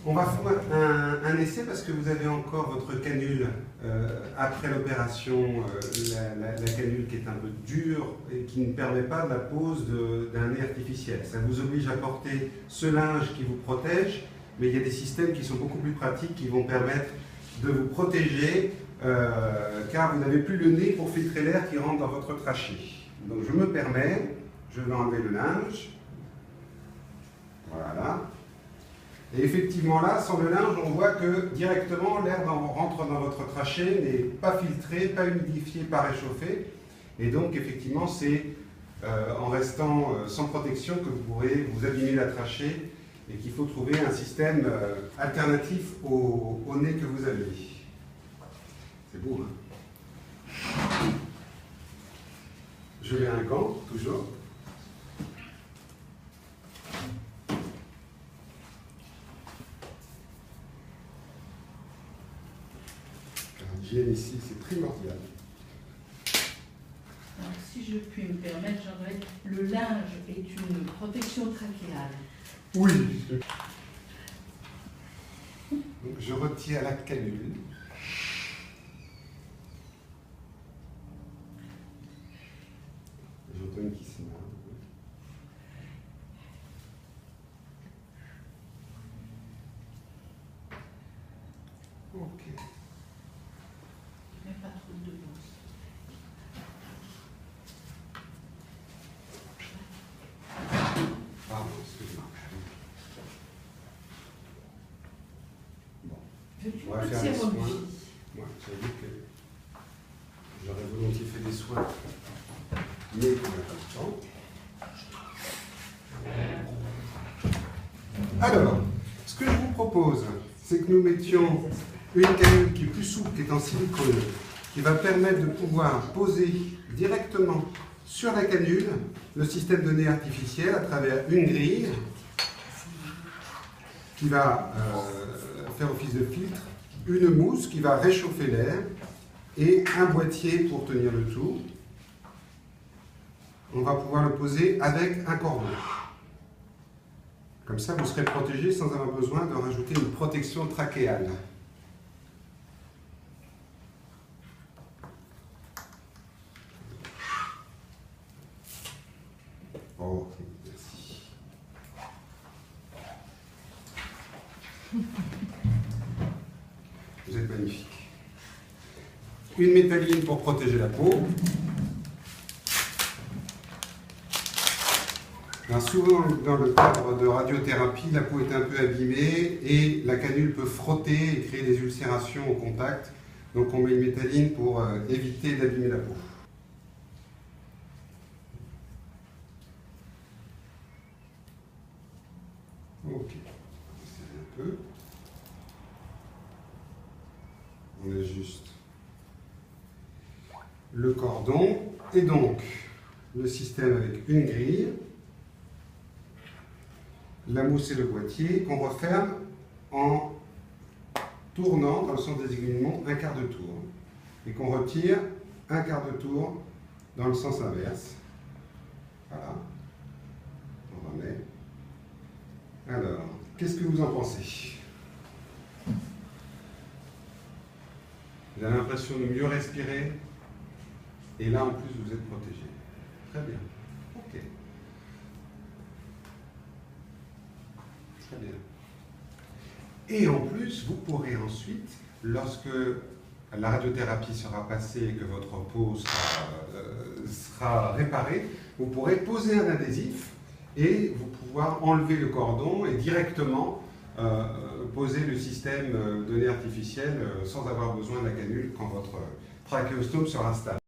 On va faire un essai parce que vous avez encore votre canule après l'opération, la canule qui est un peu dure et qui ne permet pas de la pose d'un nez artificiel. Ça vous oblige à porter ce linge qui vous protège, mais il y a des systèmes qui sont beaucoup plus pratiques qui vont permettre de vous protéger car vous n'avez plus le nez pour filtrer l'air qui rentre dans votre trachée. Donc je me permets, je vais enlever le linge. Voilà. Et effectivement là, sans le linge, on voit que directement l'air rentre dans votre trachée, n'est pas filtré, pas humidifié, pas réchauffé. Et donc effectivement, c'est en restant sans protection que vous pourrez vous abîmer la trachée et qu'il faut trouver un système alternatif au nez que vous avez. C'est beau, hein? Je mets un gant, toujours. L'hygiène ici, c'est primordial. Alors, si je puis me permettre, Jean-Noël, le linge est une protection trachéale. Oui. Donc, je retire la canule. J'entends qui se marre. Ok. Mais pas trop de bosse. Pardon, excusez-moi. Bon. On va faire des soins. Moi, j'avoue que j'aurais volontiers fait des soins, mais on n'a pas le temps. Alors, ce que je vous propose, c'est que nous mettions une canule qui est plus souple, qui est en silicone, qui va permettre de pouvoir poser directement sur la canule le système de nez artificiel à travers une grille qui va faire office de filtre, une mousse qui va réchauffer l'air et un boîtier pour tenir le tout. On va pouvoir le poser avec un cordon. Comme ça, vous serez protégé sans avoir besoin de rajouter une protection trachéale. Oh, merci. Vous êtes magnifique. Une métalline pour protéger la peau. Alors souvent, dans le cadre de radiothérapie, la peau est un peu abîmée et la canule peut frotter et créer des ulcérations au contact. Donc on met une métalline pour éviter d'abîmer la peau. Ok, on un peu. On ajuste le cordon et donc le système avec une grille, la mousse et le boîtier qu'on referme en tournant dans le sens des aiguillements un quart de tour et qu'on retire un quart de tour dans le sens inverse. Voilà, on remet. Alors, qu'est-ce que vous en pensez? Vous avez l'impression de mieux respirer et là en plus vous êtes protégé. Très bien. Ok. Très bien. Et en plus, vous pourrez ensuite, lorsque la radiothérapie sera passée et que votre peau sera réparée, vous pourrez poser un adhésif et vous pouvoir enlever le cordon et directement poser le système de nez artificiel sans avoir besoin de la canule quand votre trachéostome sera stable.